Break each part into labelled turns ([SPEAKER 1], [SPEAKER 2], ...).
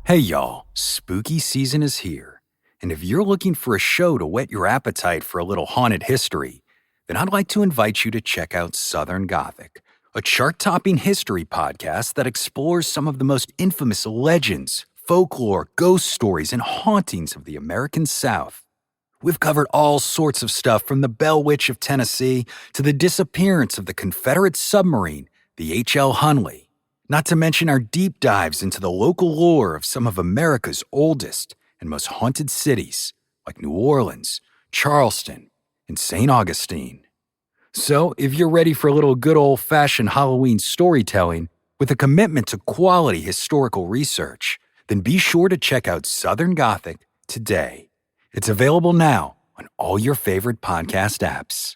[SPEAKER 1] Hey y'all, spooky season is here. And if you're looking for a show to whet your appetite for a little haunted history, then I'd like to invite you to check out Southern Gothic, a chart-topping history podcast that explores some of the most infamous legends, folklore, ghost stories, and hauntings of the American South. We've covered all sorts of stuff from the Bell Witch of Tennessee to the disappearance of the Confederate submarine, the H.L. Hunley. Not to mention our deep dives into the local lore of some of America's oldest and most haunted cities, like New Orleans, Charleston, and St. Augustine. So, if you're ready for a little good old-fashioned Halloween storytelling with a commitment to quality historical research, then be sure to check out Southern Gothic today. It's available now on all your favorite podcast apps.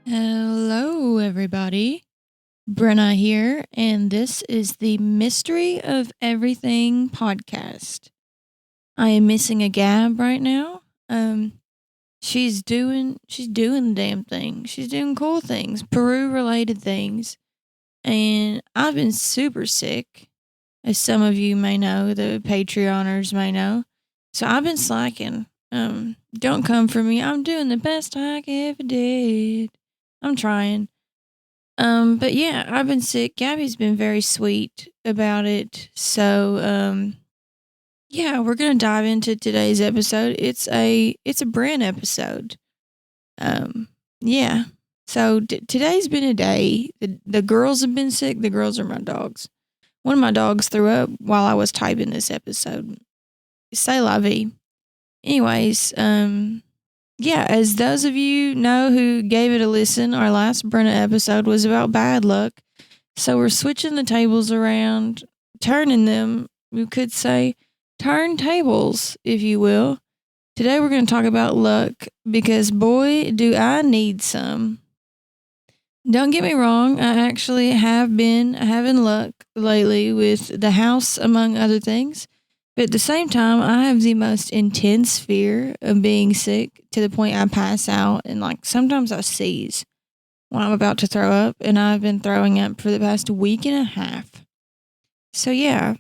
[SPEAKER 2] Hello, everybody. Brenna here, and this is the Mystery of Everything podcast. I am missing a Gab right now. She's doing the damn thing. She's doing cool things, Peru-related things, and I've been super sick, as some of you may know, the Patreoners may know. So I've been slacking. Don't come for me. I'm doing the best I ever did. I'm trying. But yeah, I've been sick. Gabby's been very sweet about it. So, yeah, we're gonna dive into today's episode. It's a Bren episode. Yeah. So today's been a day. The girls have been sick. The girls are my dogs. One of my dogs threw up while I was typing this episode. C'est la vie. Anyways, yeah, as those of you know who gave it a listen, our last Brenna episode was about bad luck. So we're switching the tables around, turning them. We could say turn tables, if you will. Today we're going to talk about luck because, boy, do I need some. Don't get me wrong, I actually have been having luck lately with the house, among other things. But at the same time, I have the most intense fear of being sick to the point I pass out and sometimes I seize when I'm about to throw up, and I've been throwing up for the past week and a half. So yeah,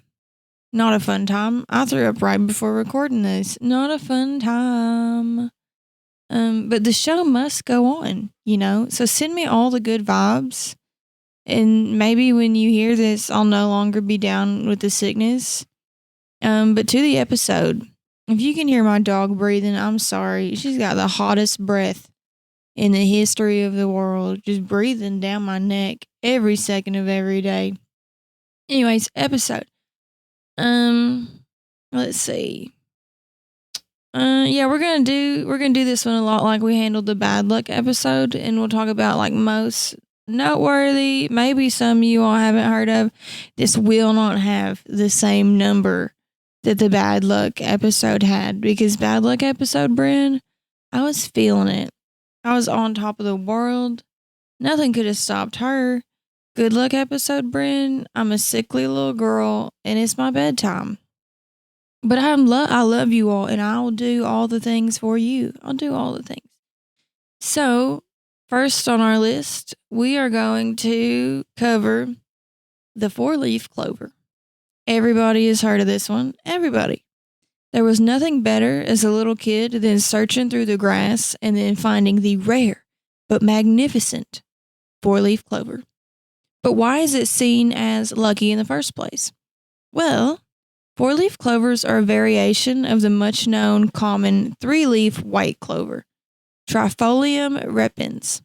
[SPEAKER 2] not a fun time. I threw up right before recording this. Not a fun time. But the show must go on, So send me all the good vibes, and maybe when you hear this, I'll no longer be down with the sickness. But to the episode, if you can hear my dog breathing, I'm sorry. She's got the hottest breath in the history of the world, just breathing down my neck every second of every day. Anyways, episode. Let's see. Yeah, we're gonna do this one a lot like we handled the bad luck episode, and we'll talk about most noteworthy, maybe some you all haven't heard of. This will not have the same number that the bad luck episode had, because bad luck episode, Bren, I was feeling it. I was on top of the world. Nothing could have stopped her. Good luck episode, Bren, I'm a sickly little girl and it's my bedtime. But I love you all, and I'll do all the things for you. I'll do all the things. So, first on our list, we are going to cover the 4-leaf clover. Everybody has heard of this one. Everybody. There was nothing better as a little kid than searching through the grass and then finding the rare but magnificent 4-leaf clover. But why is it seen as lucky in the first place? Well, 4-leaf clovers are a variation of the much-known common 3-leaf white clover, Trifolium repens.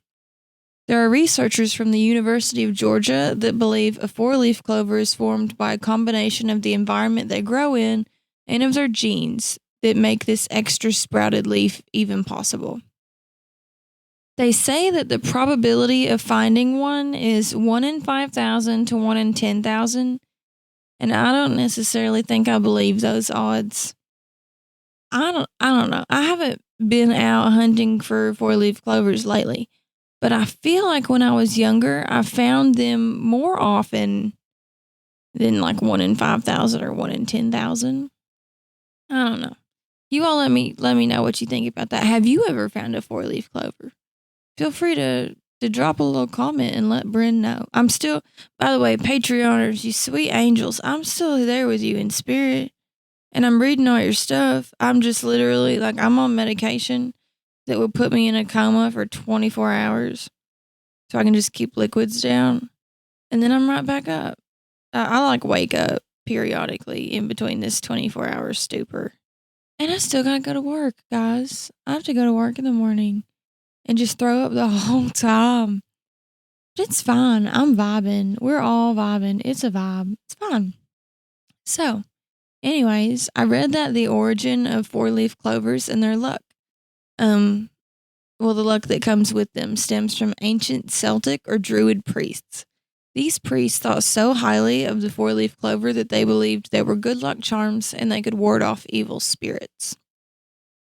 [SPEAKER 2] There are researchers from the University of Georgia that believe a 4-leaf clover is formed by a combination of the environment they grow in and of their genes that make this extra sprouted leaf even possible. They say that the probability of finding one is 1 in 5,000 to 1 in 10,000, and I don't necessarily think I believe those odds. I don't know. I haven't been out hunting for four-leaf clovers lately, but I feel like when I was younger, I found them more often than like 1 in 5,000 or 1 in 10,000. I don't know. You all let me know what you think about that. Have you ever found a four-leaf clover? Feel free to drop a little comment and let Bryn know. I'm still, by the way, Patreoners, you sweet angels, I'm still there with you in spirit. And I'm reading all your stuff. I'm just literally, like, I'm on medication that would put me in a coma for 24 hours. So I can just keep liquids down. And then I'm right back up. I like wake up periodically in between this 24-hour stupor. And I still gotta go to work, guys. I have to go to work in the morning and just throw up the whole time. But it's fine. I'm vibing. We're all vibing. It's a vibe. It's fine. So, anyways, I read that the origin of four-leaf clovers and their luck, the luck that comes with them stems from ancient Celtic or Druid priests. These priests thought so highly of the four-leaf clover that they believed they were good luck charms and they could ward off evil spirits.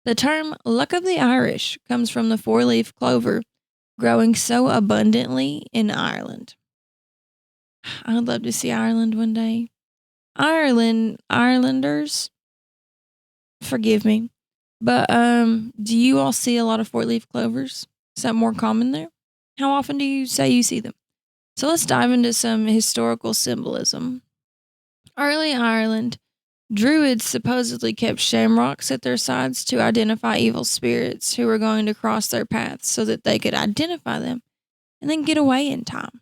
[SPEAKER 2] The term luck of the Irish comes from the four-leaf clover growing so abundantly in Ireland. I'd love to see Ireland one day. Irelanders, forgive me, but do you all see a lot of four-leaf clovers? Is that more common there? How often do you say you see them? So let's dive into some historical symbolism. Early Ireland, Druids supposedly kept shamrocks at their sides to identify evil spirits who were going to cross their paths so that they could identify them and then get away in time.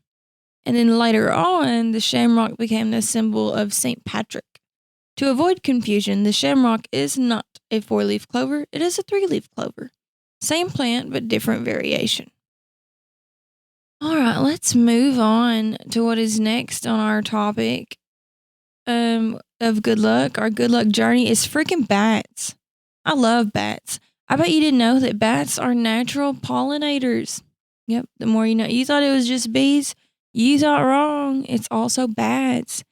[SPEAKER 2] And then later on, the shamrock became the symbol of St. Patrick. To avoid confusion, the shamrock is not a four-leaf clover, it is a three-leaf clover. Same plant, but different variation. All right, let's move on to what is next on our topic of good luck. Our good luck journey is freaking bats. I love bats. I bet you didn't know that bats are natural pollinators. Yep, the more you know. You thought it was just bees? You thought wrong. It's also bats.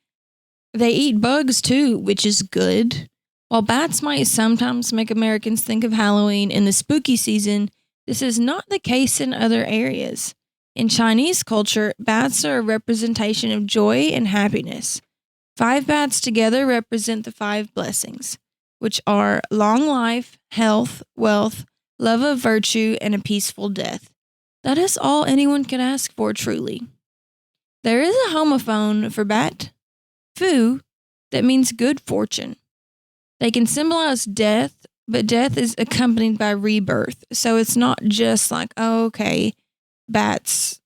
[SPEAKER 2] They eat bugs too, which is good. While bats might sometimes make Americans think of Halloween and the spooky season, this is not the case in other areas. In Chinese culture, bats are a representation of joy and happiness. 5 bats together represent the 5 blessings, which are long life, health, wealth, love of virtue, and a peaceful death. That is all anyone could ask for, truly. There is a homophone for bat, fu, that means good fortune. They can symbolize death, but death is accompanied by rebirth. So it's not just like, oh, okay, bats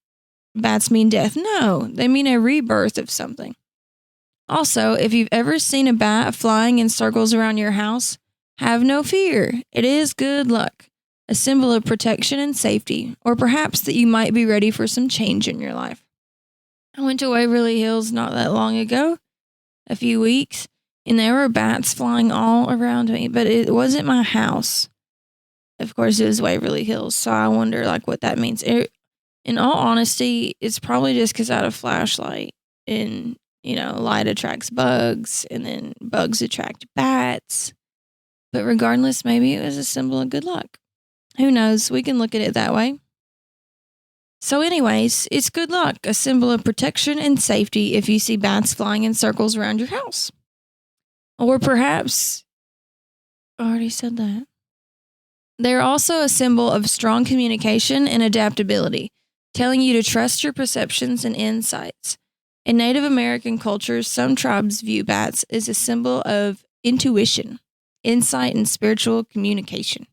[SPEAKER 2] mean death. No, they mean a rebirth of something. Also, if you've ever seen a bat flying in circles around your house, have no fear. It is good luck, a symbol of protection and safety, or perhaps that you might be ready for some change in your life. I went to Waverly Hills not that long ago, a few weeks, and there were bats flying all around me, but it wasn't my house. Of course, it was Waverly Hills, so I wonder what that means. In all honesty, it's probably just because I had a flashlight and, light attracts bugs and then bugs attract bats. But regardless, maybe it was a symbol of good luck. Who knows? We can look at it that way. So anyways, it's good luck, a symbol of protection and safety if you see bats flying in circles around your house. Or perhaps, I already said that. They're also a symbol of strong communication and adaptability, telling you to trust your perceptions and insights. In Native American cultures, some tribes view bats as a symbol of intuition, insight, and spiritual communication.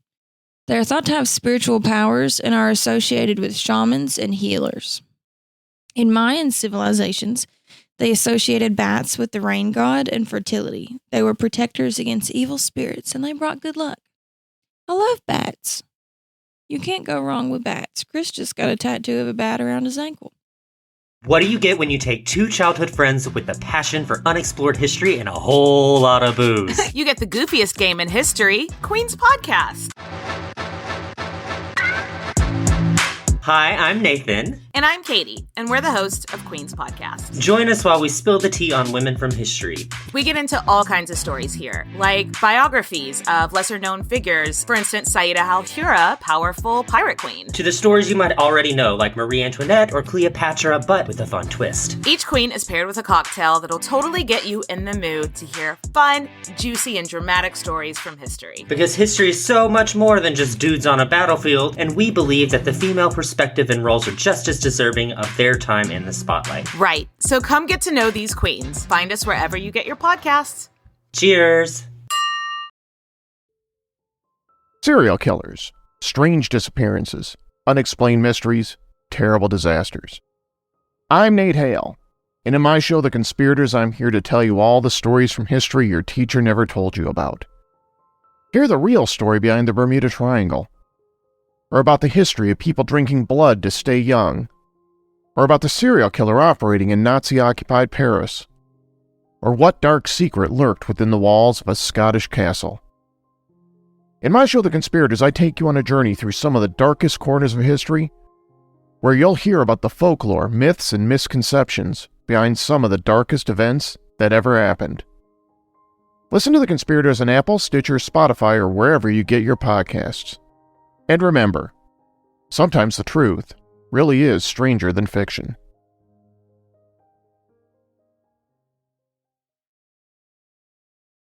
[SPEAKER 2] They are thought to have spiritual powers and are associated with shamans and healers. In Mayan civilizations, they associated bats with the rain god and fertility. They were protectors against evil spirits, and they brought good luck. I love bats. You can't go wrong with bats. Chris just got a tattoo of a bat around his ankle.
[SPEAKER 3] What do you get when you take 2 childhood friends with a passion for unexplored history and a whole lot of booze?
[SPEAKER 4] You get the goofiest game in history, Queen's Podcast.
[SPEAKER 3] Hi, I'm Nathan.
[SPEAKER 4] And I'm Katie, and we're the hosts of Queen's Podcast.
[SPEAKER 3] Join us while we spill the tea on women from history.
[SPEAKER 4] We get into all kinds of stories here, like biographies of lesser-known figures, for instance, Saida al-Hura, powerful pirate queen,
[SPEAKER 3] To the stories you might already know, like Marie Antoinette or Cleopatra, but with a fun twist.
[SPEAKER 4] Each queen is paired with a cocktail that'll totally get you in the mood to hear fun, juicy, and dramatic stories from history.
[SPEAKER 3] Because history is so much more than just dudes on a battlefield, and we believe that the female perspective and roles are just as deserving of their time in the spotlight.
[SPEAKER 4] Right, so come get to know these queens. Find us wherever you get your podcasts.
[SPEAKER 3] Cheers!
[SPEAKER 5] Serial killers, strange disappearances, unexplained mysteries, terrible disasters. I'm Nate Hale, and in my show, The Conspirators, I'm here to tell you all the stories from history your teacher never told you about. Hear the real story behind the Bermuda Triangle, or about the history of people drinking blood to stay young, or about the serial killer operating in Nazi-occupied Paris, or what dark secret lurked within the walls of a Scottish castle. In my show, The Conspirators, I take you on a journey through some of the darkest corners of history, where you'll hear about the folklore, myths, and misconceptions behind some of the darkest events that ever happened. Listen to The Conspirators on Apple, Stitcher, Spotify, or wherever you get your podcasts. And remember, sometimes the truth really is stranger than fiction.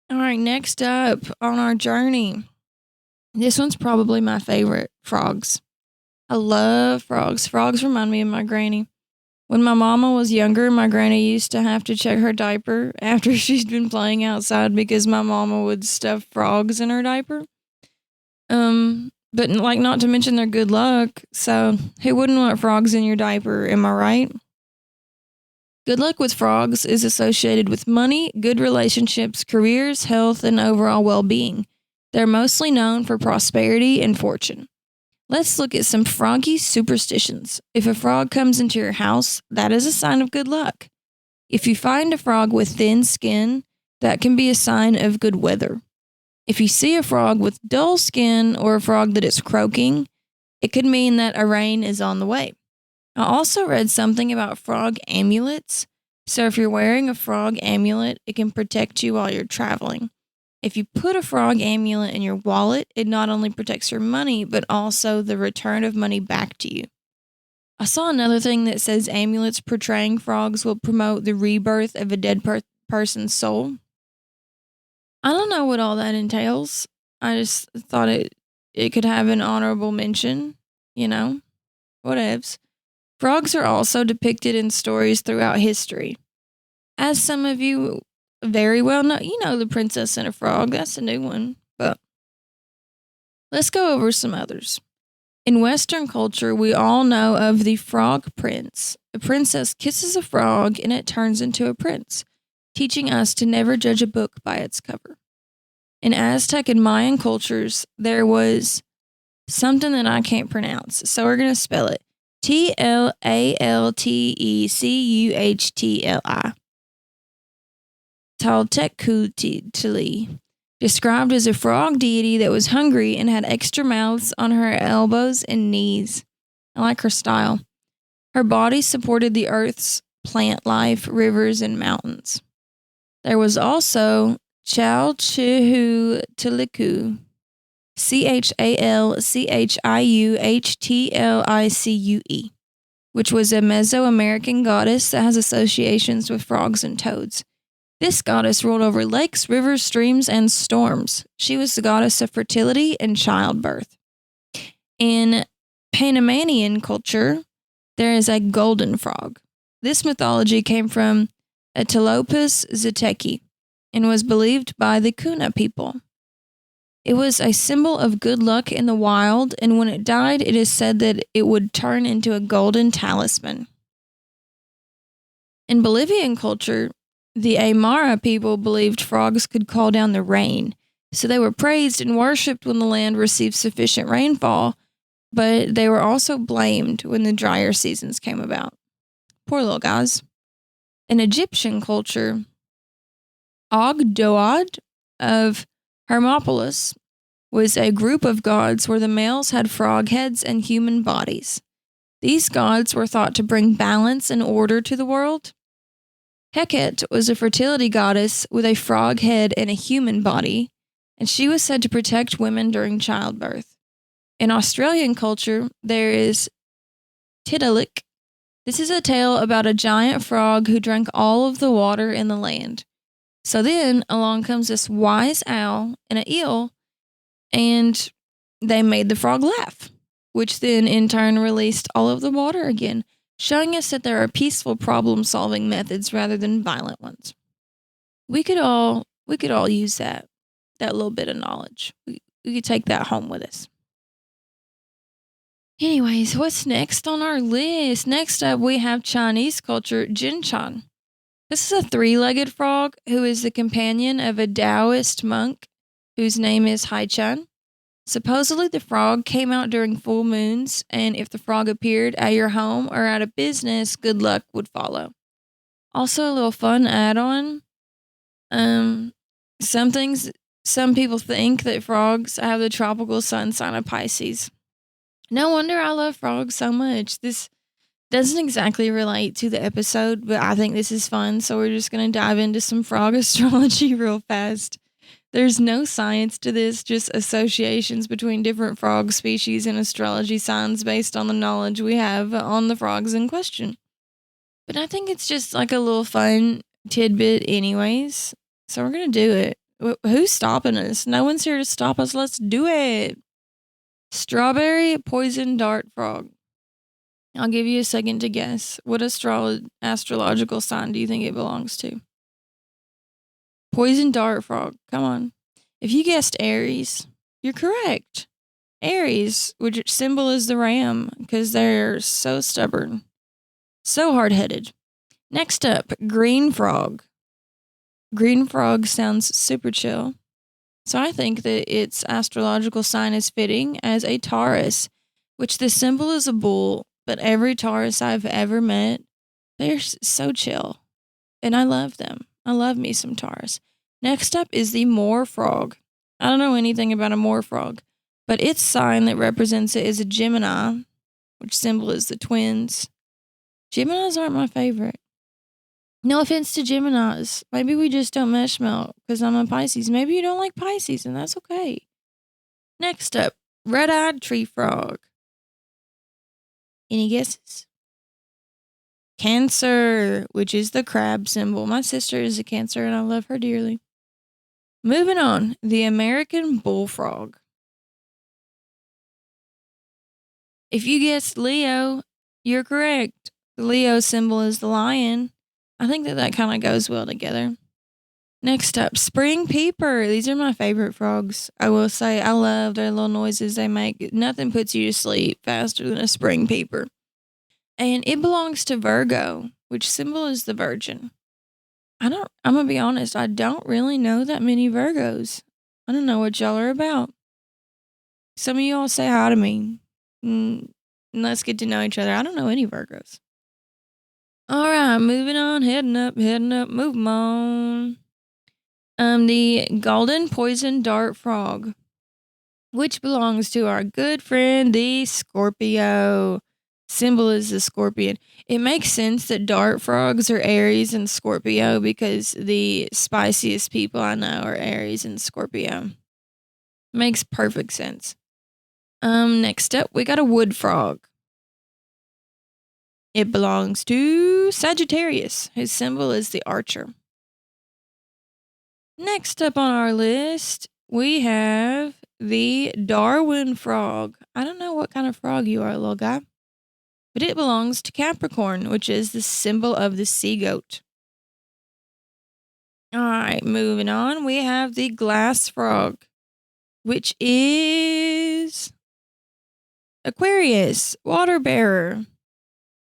[SPEAKER 2] All right, next up on our journey. This one's probably my favorite, frogs. I love frogs. Frogs remind me of my granny. When my mama was younger, my granny used to have to check her diaper after she'd been playing outside because my mama would stuff frogs in her diaper. But like, not to mention their good luck. So who wouldn't want frogs in your diaper? Am I right? Good luck with frogs is associated with money, good relationships, careers, health, and overall well-being. They're mostly known for prosperity and fortune. Let's look at some froggy superstitions. If a frog comes into your house, that is a sign of good luck. If you find a frog with thin skin, that can be a sign of good weather. If you see a frog with dull skin or a frog that is croaking, it could mean that a rain is on the way. I also read something about frog amulets. So if you're wearing a frog amulet, it can protect you while you're traveling. If you put a frog amulet in your wallet, it not only protects your money, but also the return of money back to you. I saw another thing that says amulets portraying frogs will promote the rebirth of a dead person's soul. I don't know what all that entails. I just thought it could have an honorable mention, whatevs. Frogs are also depicted in stories throughout history. As some of you very well know, The Princess and a Frog. That's a new one, but let's go over some others. In Western culture, we all know of the frog prince. A princess kisses a frog and it turns into a prince, teaching us to never judge a book by its cover. In Aztec and Mayan cultures, there was something that I can't pronounce, so we're going to spell it. Tlalteccuhtli. Tlalteccuhtli, described as a frog deity that was hungry and had extra mouths on her elbows and knees. I like her style. Her body supported the earth's plant life, rivers, and mountains. There was also Chalchihuhtlicue, Chalchihuhtlicue, which was a Mesoamerican goddess that has associations with frogs and toads. This goddess ruled over lakes, rivers, streams, and storms. She was the goddess of fertility and childbirth. In Panamanian culture, there is a golden frog. This mythology came from Atelopus zeteki and was believed by the Kuna people. It was a symbol of good luck in the wild, and when it died, it is said that it would turn into a golden talisman. In Bolivian culture, the Aymara people believed frogs could call down the rain, so they were praised and worshipped when the land received sufficient rainfall, but they were also blamed when the drier seasons came about. Poor little guys. In Egyptian culture, Ogdoad of Hermopolis was a group of gods where the males had frog heads and human bodies. These gods were thought to bring balance and order to the world. Hecate was a fertility goddess with a frog head and a human body, and she was said to protect women during childbirth. In Australian culture, there is Tiddalik. This is a tale about a giant frog who drank all of the water in the land. So then along comes this wise owl and an eel, and they made the frog laugh, which then in turn released all of the water again, showing us that there are peaceful problem-solving methods rather than violent ones. We could all use that little bit of knowledge. We could take that home with us. Anyways, what's next on our list? Next up, we have Chinese culture, Jinchan. This is a three-legged frog who is the companion of a Taoist monk whose name is Haichan. Supposedly, the frog came out during full moons, and if the frog appeared at your home or at a business, good luck would follow. Also, a little fun add-on. Some people think that frogs have the tropical sun sign of Pisces. No wonder I love frogs so much. This doesn't exactly relate to the episode, but I think this is fun, so we're just going to dive into some frog astrology real fast. There's no science to this, just associations between different frog species and astrology signs based on the knowledge we have on the frogs in question. But I think it's just like a little fun tidbit anyways, so we're going to do it. Who's stopping us? No one's here to stop us. Let's do it. Strawberry poison dart frog. I'll give you a second to guess. What astrological sign do you think it belongs to? Poison dart frog. Come on. If you guessed Aries, you're correct. Aries, which symbol is the ram, because they're so stubborn. So hard-headed. Next up, green frog. Green frog sounds super chill. So I think that its astrological sign is fitting as a Taurus, which the symbol is a bull, but every Taurus I've ever met, they're so chill. And I love them. I love me some Taurus. Next up is the moor frog. I don't know anything about a moor frog, but its sign that represents it is a Gemini, which symbol is the twins. Geminis aren't my favorite. No offense to Geminis. Maybe we just don't mesh melt because I'm a Pisces. Maybe you don't like Pisces, and that's okay. Next up, red-eyed tree frog. Any guesses? Cancer, which is the crab symbol. My sister is a Cancer, and I love her dearly. Moving on, the American bullfrog. If you guessed Leo, you're correct. The Leo symbol is the lion. I think that kind of goes well together. Next up, spring peeper. These are my favorite frogs. I will say I love their little noises they make. Nothing puts you to sleep faster than a spring peeper. And it belongs to Virgo, which symbol is the Virgin. I'm going to be honest, I don't really know that many Virgos. I don't know what y'all are about. Some of y'all say hi to me. And let's get to know each other. I don't know any Virgos. All right, moving on, heading up, moving on. The golden poison dart frog, which belongs to our good friend, the Scorpio. Symbol is the scorpion. It makes sense that dart frogs are Aries and Scorpio because the spiciest people I know are Aries and Scorpio. Makes perfect sense. Next up, we got a wood frog. It belongs to Sagittarius, whose symbol is the archer. Next up on our list, we have the Darwin frog. I don't know what kind of frog you are, little guy, but it belongs to Capricorn, which is the symbol of the sea goat. All right, moving on, we have the glass frog, which is Aquarius, water bearer.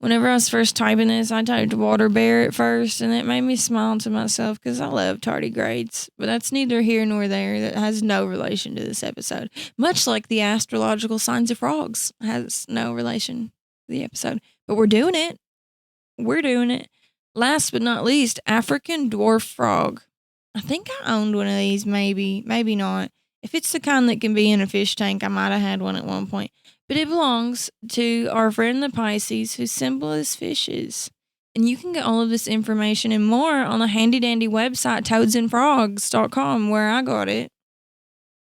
[SPEAKER 2] Whenever I was first typing this, I typed water bearer at first, and it made me smile to myself because I love tardigrades. But that's neither here nor there. That has no relation to this episode. Much like the astrological signs of frogs has no relation to the episode. But we're doing it. We're doing it. Last but not least, African dwarf frog. I think I owned one of these, maybe not. If it's the kind that can be in a fish tank, I might have had one at one point. but it belongs to our friend the Pisces, whose symbol is fishes. And you can get all of this information and more on the handy dandy website toadsandfrogs.com, where I got it.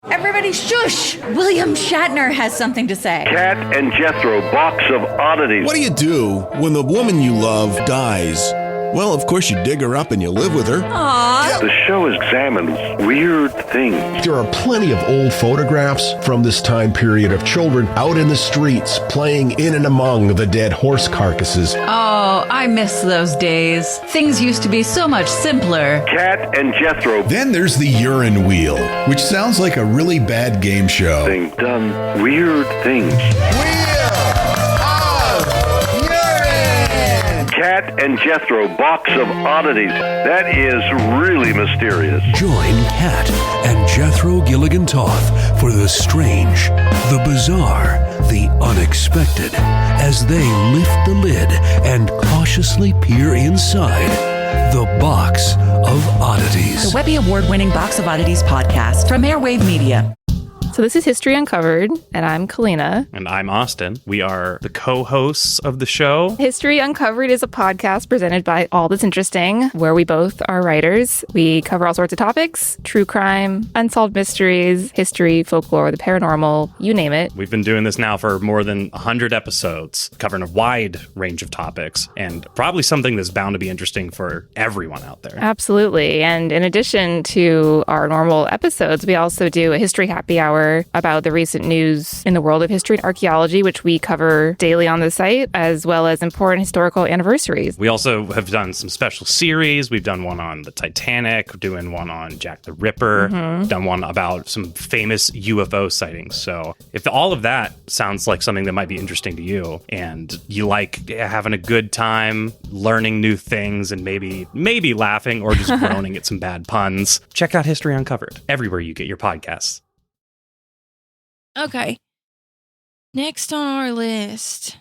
[SPEAKER 6] Everybody shush! William Shatner has something to say.
[SPEAKER 7] Cat and Jethro, box of oddities.
[SPEAKER 8] What do you do when the woman you love dies? Well, of course, you dig her up and you live with her.
[SPEAKER 6] Aww.
[SPEAKER 7] The show examines weird things.
[SPEAKER 9] There are plenty of old photographs from this time period of children out in the streets playing in and among the dead horse carcasses.
[SPEAKER 6] Oh, I miss those days. Things used to be so much simpler.
[SPEAKER 7] Cat and Jethro.
[SPEAKER 8] Then there's the urine wheel, which sounds like a really bad game show.
[SPEAKER 7] Thing done weird things. Cat and Jethro, box of oddities. That is really mysterious.
[SPEAKER 10] Join Cat and Jethro Gilligan Toth for the strange, the bizarre, the unexpected, as they lift the lid and cautiously peer inside the Box of Oddities.
[SPEAKER 6] The Webby Award-winning Box of Oddities podcast from Airwave Media.
[SPEAKER 11] So this is History Uncovered, and I'm Kalina.
[SPEAKER 12] And I'm Austin. We are the co-hosts of the show.
[SPEAKER 11] History Uncovered is a podcast presented by All That's Interesting, where we both are writers. We cover all sorts of topics: true crime, unsolved mysteries, history, folklore, the paranormal, you name it.
[SPEAKER 12] We've been doing this now for more than 100 episodes, covering a wide range of topics, and probably something that's bound to be interesting for everyone out there.
[SPEAKER 11] Absolutely. And in addition to our normal episodes, we also do a history happy hour about the recent news in the world of history and archaeology, which we cover daily on the site, as well as important historical anniversaries.
[SPEAKER 12] We also have done some special series. We've done one on the Titanic, doing one on Jack the Ripper, done one about some famous UFO sightings. So if all of that sounds like something that might be interesting to you, and you like having a good time, learning new things, and maybe laughing or just groaning at some bad puns, check out History Uncovered everywhere you get your podcasts.
[SPEAKER 2] Okay. Next on our list,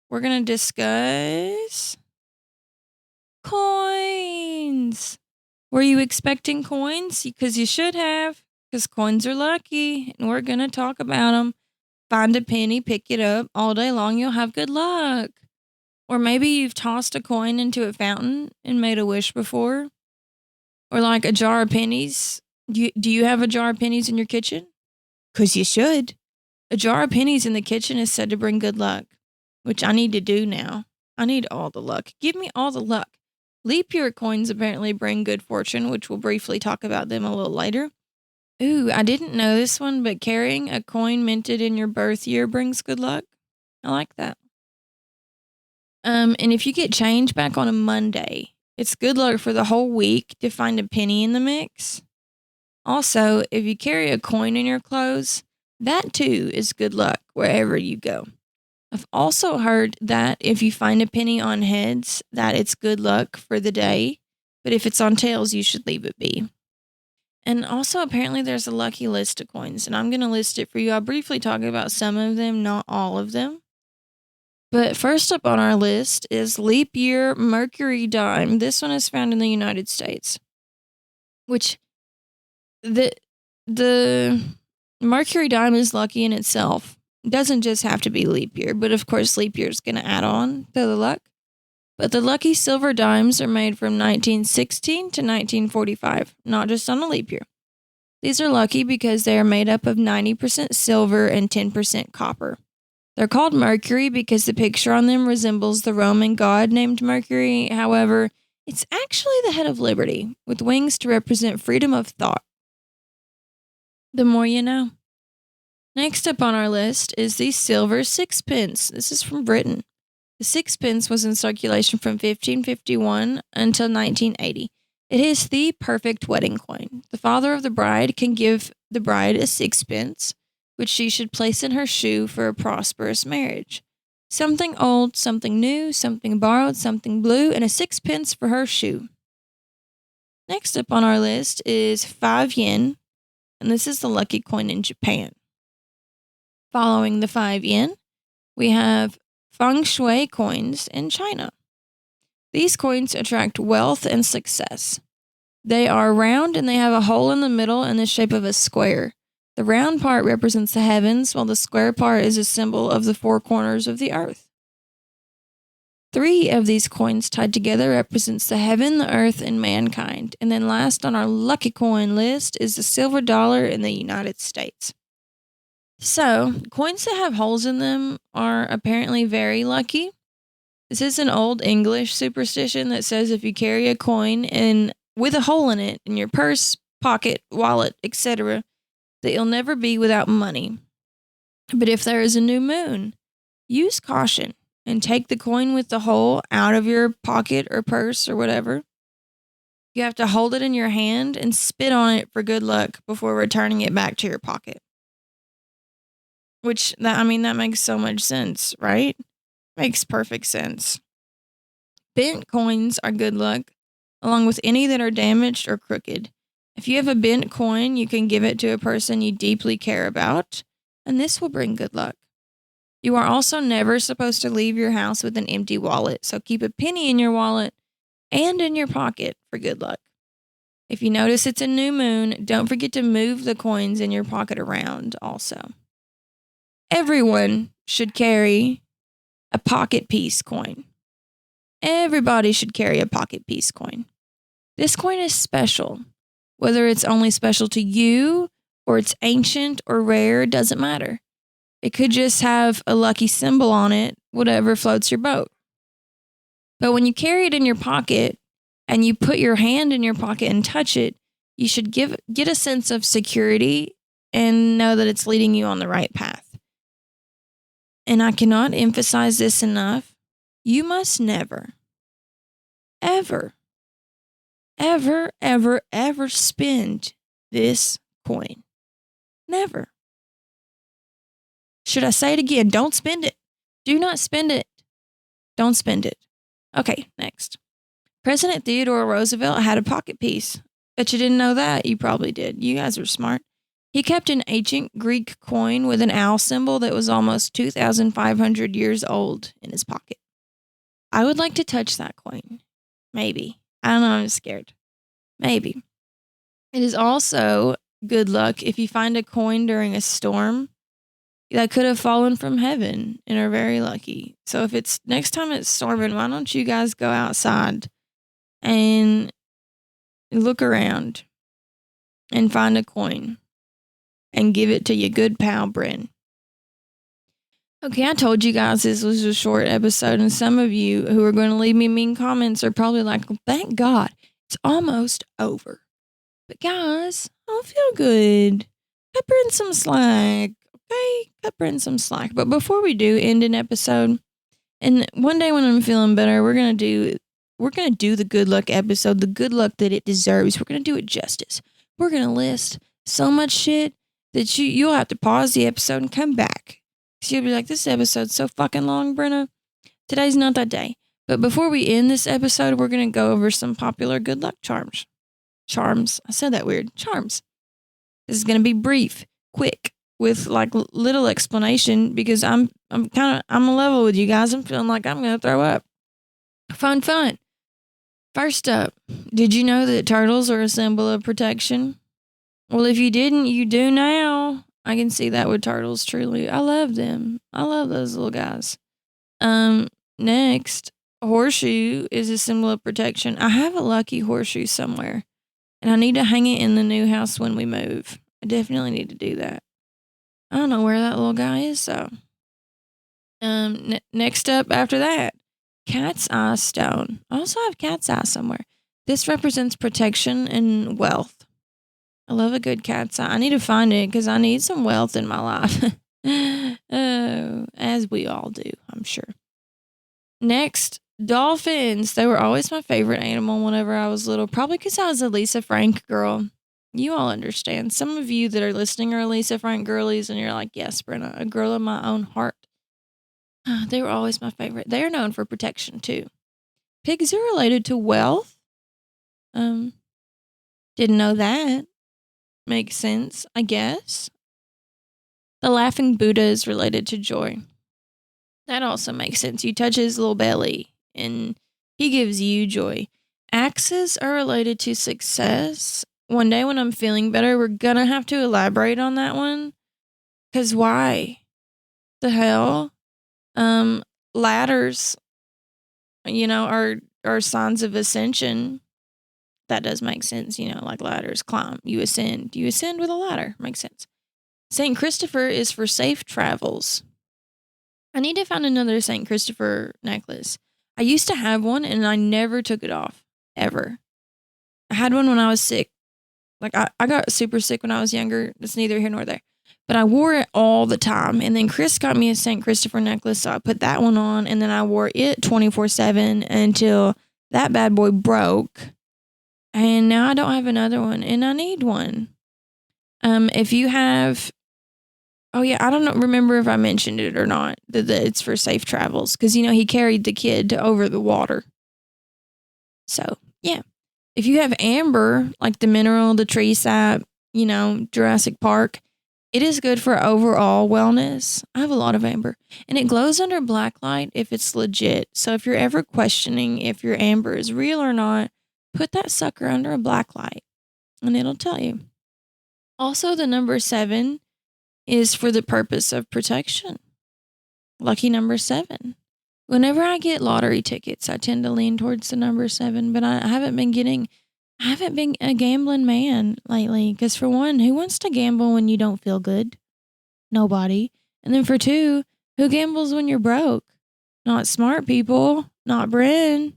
[SPEAKER 2] we're going to discuss coins. Were you expecting coins? Because you should have, because coins are lucky, and we're going to talk about them. Find a penny, pick it up. All day long, you'll have good luck. Or maybe you've tossed a coin into a fountain and made a wish before. Or like a jar of pennies. Do you have a jar of pennies in your kitchen? Because you should. A jar of pennies in the kitchen is said to bring good luck, which I need to do now. I need all the luck. Give me all the luck. Leap year coins apparently bring good fortune, which we'll briefly talk about them a little later. Ooh, I didn't know this one, but carrying a coin minted in your birth year brings good luck. I like that. And if you get change back on a Monday, it's good luck for the whole week to find a penny in the mix. Also, if you carry a coin in your clothes, that too is good luck wherever you go. I've also heard that if you find a penny on heads, that it's good luck for the day, but if it's on tails, you should leave it be. And also, apparently, there's a lucky list of coins, and I'm going to list it for you. I'll briefly talk about some of them, not all of them. But first up on our list is leap year Mercury dime. This one is found in the United States, which the Mercury dime is lucky in itself. It doesn't just have to be leap year, but of course leap year is going to add on to the luck. But the lucky silver dimes are made from 1916 to 1945, not just on a leap year. These are lucky because they are made up of 90% silver and 10% copper. They're called Mercury because the picture on them resembles the Roman god named Mercury. However, it's actually the head of liberty, with wings to represent freedom of thought. The more you know. Next up on our list is the silver sixpence. This is from Britain. The sixpence was in circulation from 1551 until 1980. It is the perfect wedding coin. The father of the bride can give the bride a sixpence, which she should place in her shoe for a prosperous marriage. Something old, something new, something borrowed, something blue, and a sixpence for her shoe. Next up on our list is 5 yen, and this is the lucky coin in Japan. Following the 5 yen, we have feng shui coins in China. These coins attract wealth and success. They are round and they have a hole in the middle in the shape of a square. The The round part represents the heavens, while the square part is a symbol of the four corners of the earth. 3 of these coins tied together represents the heaven, the earth, and mankind. And then last on our lucky coin list is the silver dollar in the United States. So, coins that have holes in them are apparently very lucky. This is an old English superstition that says if you carry a coin with a hole in it in your purse, pocket, wallet, etc., that you'll never be without money. But if there is a new moon, use caution and take the coin with the hole out of your pocket or purse or whatever. You have to hold it in your hand and spit on it for good luck before returning it back to your pocket. That makes so much sense, right? Makes perfect sense. Bent coins are good luck, along with any that are damaged or crooked. If you have a bent coin, you can give it to a person you deeply care about, and this will bring good luck. You are also never supposed to leave your house with an empty wallet, so keep a penny in your wallet and in your pocket for good luck. If you notice it's a new moon, don't forget to move the coins in your pocket around also. Everyone should carry a pocket piece coin. Everybody should carry a pocket piece coin. This coin is special. Whether it's only special to you or it's ancient or rare, doesn't matter. It could just have a lucky symbol on it, whatever floats your boat. But when you carry it in your pocket and you put your hand in your pocket and touch it, you should get a sense of security and know that it's leading you on the right path. And I cannot emphasize this enough. You must never, ever, ever, ever, ever spend this coin. Never. Should I say it again? Don't spend it. Do not spend it. Don't spend it. Okay, next. President Theodore Roosevelt had a pocket piece. Bet you didn't know that. You probably did. You guys are smart. He kept an ancient Greek coin with an owl symbol that was almost 2,500 years old in his pocket. I would like to touch that coin. Maybe. I don't know. I'm scared. Maybe. It is also good luck if you find a coin during a storm that could have fallen from heaven and are very lucky. So if it's next time it's storming, why don't you guys go outside and look around and find a coin and give it to your good pal, Bryn. Okay, I told you guys this was a short episode, and some of you who are going to leave me mean comments are probably like, well, thank God, it's almost over. But guys, I don't feel good. Cut Bryn some slack. Okay, cut Bryn some slack. But before we do end an episode, and one day when I'm feeling better, we're gonna do the good luck episode, the good luck that it deserves. We're gonna do it justice. We're gonna list so much shit that you'll have to pause the episode and come back. So you'll be like, this episode's so fucking long, Brenna. Today's not that day. But before we end this episode, we're gonna go over some popular good luck charms. Charms. I said that weird. Charms. This is gonna be brief, quick, with like little explanation because I'm a level with you guys. I'm feeling like I'm gonna throw up. Fun. First up, did you know that turtles are a symbol of protection? Well, if you didn't, you do now. I can see that with turtles, truly. I love them. I love those little guys. Next, a horseshoe is a symbol of protection. I have a lucky horseshoe somewhere, and I need to hang it in the new house when we move. I definitely need to do that. I don't know where that little guy is, so. Next up after that, cat's eye stone. I also have cat's eye somewhere. This represents protection and wealth. I love a good cat's eye. I need to find it because I need some wealth in my life. Oh, as we all do, I'm sure. Next, dolphins. They were always my favorite animal whenever I was little, probably because I was a Lisa Frank girl. You all understand. Some of you that are listening are Lisa Frank girlies, and you're like, yes, Brenna, a girl of my own heart. They were always my favorite. They are known for protection, too. Pigs are related to wealth. Didn't know that. Makes sense, I guess. The laughing Buddha is related to joy. That also makes sense. You touch his little belly, and he gives you joy. Axes are related to success, one day when I'm feeling better, we're gonna have to elaborate on that one. Cause why? The hell? Ladders, are signs of ascension. That does make sense, like ladders, climb, you ascend. You ascend with a ladder. Makes sense. St. Christopher is for safe travels. I need to find another St. Christopher necklace. I used to have one and I never took it off, ever. I had one when I was sick. Like, I got super sick when I was younger. It's neither here nor there. But I wore it all the time. And then Chris got me a St. Christopher necklace, so I put that one on. And then I wore it 24/7 until that bad boy broke. And now I don't have another one, and I need one. If you have... Oh, yeah, I don't remember if I mentioned it or not, that it's for safe travels. Because, he carried the kid over the water. So, yeah. If you have amber, like the mineral, the tree sap, Jurassic Park, it is good for overall wellness. I have a lot of amber. And it glows under black light if it's legit. So if you're ever questioning if your amber is real or not, put that sucker under a black light and it'll tell you. Also, the number 7 is for the purpose of protection. Lucky number 7. Whenever I get lottery tickets, I tend to lean towards the number 7, but I haven't been a gambling man lately. Because for one, who wants to gamble when you don't feel good? Nobody. And then for 2, who gambles when you're broke? Not smart people. Not Bryn.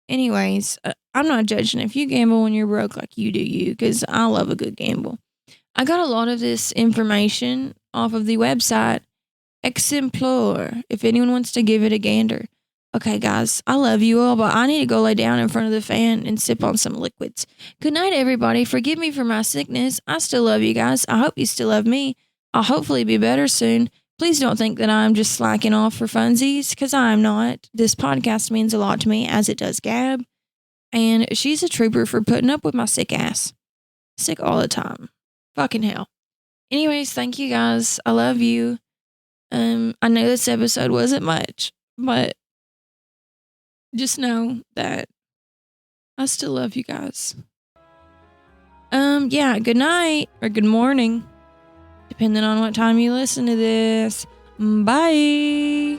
[SPEAKER 2] Anyways, I'm not judging if you gamble when you're broke, like you do you, because I love a good gamble. I got a lot of this information off of the website Exemplore, if anyone wants to give it a gander. Okay, guys, I love you all, but I need to go lay down in front of the fan and sip on some liquids. Good night, everybody. Forgive me for my sickness. I still love you guys. I hope you still love me. I'll hopefully be better soon. Please don't think that I'm just slacking off for funsies, because I'm not. This podcast means a lot to me, as it does Gab. And she's a trooper for putting up with my sick ass. Sick all the time. Fucking hell. Anyways, thank you guys. I love you. I know this episode wasn't much, but just know that I still love you guys. Yeah, good night or good morning, depending on what time you listen to this. Bye.